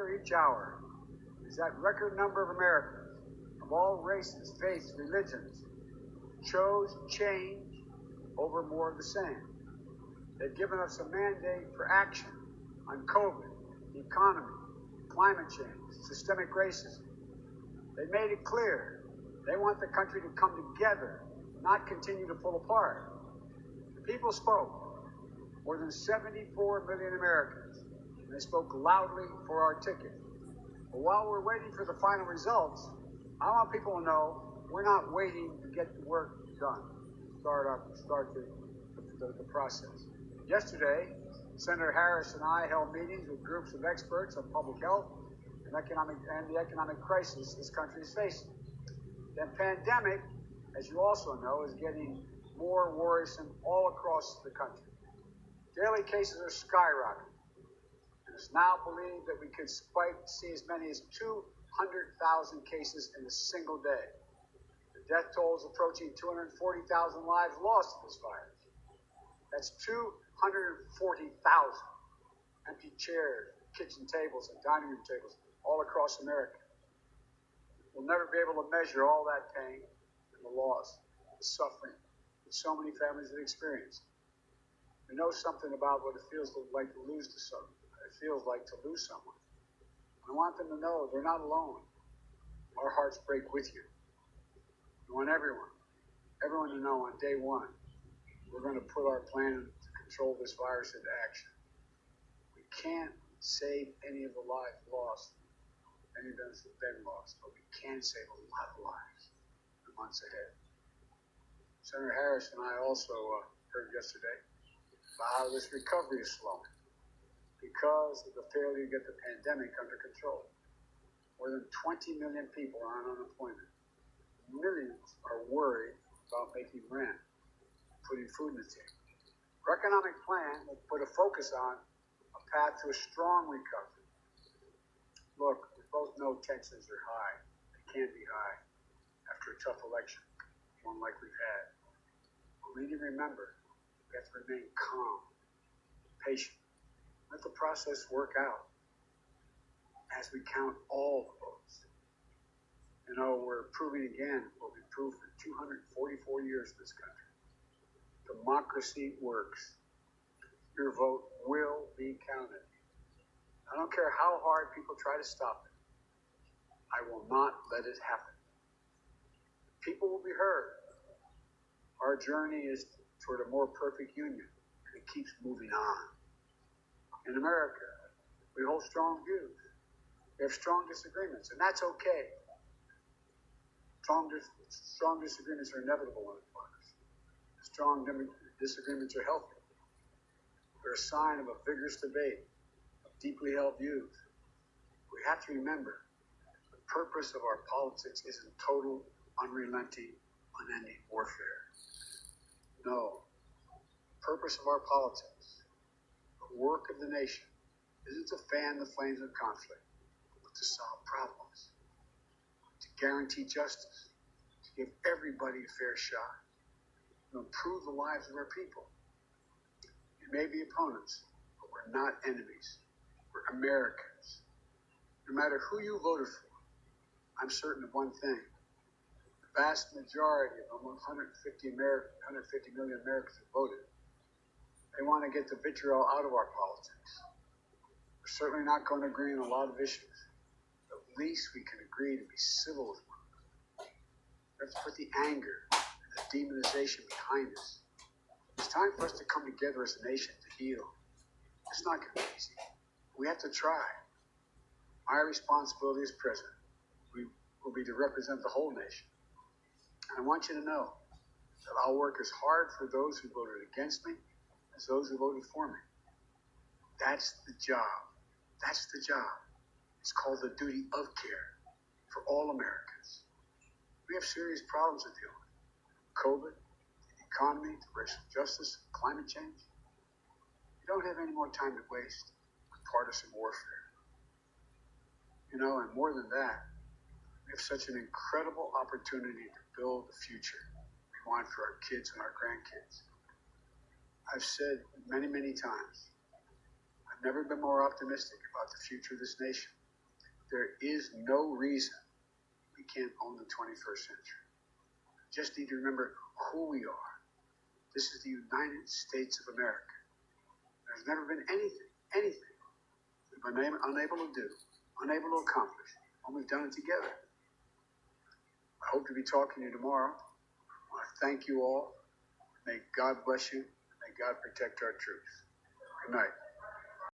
louder each hour is that record number of Americans of all races, faiths, religions chose change over more of the same. They've given us a mandate for action on COVID, the economy, climate change, systemic racism. They made it clear they want the country to come together, not continue to pull apart. The people spoke. More than 74 million Americans. And they spoke loudly for our ticket. But while we're waiting for the final results, I want people to know we're not waiting to get the work done. Start the process. Yesterday, Senator Harris and I held meetings with groups of experts on public health and the economic crisis this country is facing. The pandemic, as you also know, is getting more worrisome all across the country. Daily cases are skyrocketing. It is now believed that we could see as many as 200,000 cases in a single day. The death toll is approaching 240,000 lives lost to this virus. That's 240,000 empty chairs, kitchen tables, and dining room tables all across America. We'll never be able to measure all that pain and the loss, the suffering that so many families have experienced. We know something about what it feels like to lose someone. I want them to know they're not alone. Our hearts break with you. We want everyone to know on day one, we're going to put our plan to control this virus into action. We can't save any of the lives lost, any of those that have been lost, but we can save a lot of lives in the months ahead. Senator Harris and I also heard yesterday about how this recovery is slowing because of the failure to get the pandemic under control. More than 20 million people are on unemployment. Millions are worried about making rent, putting food in the table. Our economic plan will put a focus on a path to a strong recovery. Look, we both know tensions are high. They can be high after a tough election, one like we've had. But we need to remember, we have to remain calm, patient. Let the process work out as we count all the votes. You know, we're proving again what we've proved for 244 years in this country. Democracy works. Your vote will be counted. I don't care how hard people try to stop it. I will not let it happen. People will be heard. Our journey is toward a more perfect union, and it keeps moving on. In America, we hold strong views. We have strong disagreements, and that's okay. Strong disagreements are inevitable in democracy. Strong disagreements are healthy. They're a sign of a vigorous debate, of deeply held views. We have to remember, the purpose of our politics isn't total, unrelenting, unending warfare. No. The purpose of our politics, the work of the nation, isn't to fan the flames of conflict, but to solve problems, to guarantee justice, to give everybody a fair shot, to improve the lives of our people. We may be opponents, but we're not enemies. We're Americans. No matter who you voted for, I'm certain of one thing. The vast majority of almost 150 million Americans who voted, they want to get the vitriol out of our politics. We're certainly not going to agree on a lot of issues. But at least we can agree to be civil with one another. We have to put the anger and the demonization behind us. It's time for us to come together as a nation to heal. It's not going to be easy. We have to try. My responsibility as president will be to represent the whole nation. And I want you to know that I'll work as hard for those who voted against me as those who voted for me. That's the job. That's the job. It's called the duty of care for all Americans. We have serious problems to deal with. COVID, the economy, the racial justice, climate change. We don't have any more time to waste on partisan warfare. You know, and more than that, we have such an incredible opportunity to build the future we want for our kids and our grandkids. I've said many, many times, I've never been more optimistic about the future of this nation There is no reason we can't own the 21st century. We just need to remember who we are. This is the United States of America. There's never been anything we've been unable to do, unable to accomplish, when we've done it together. I hope to be talking to you tomorrow. I want to thank you all. May God bless you. May God protect our troops. Good night.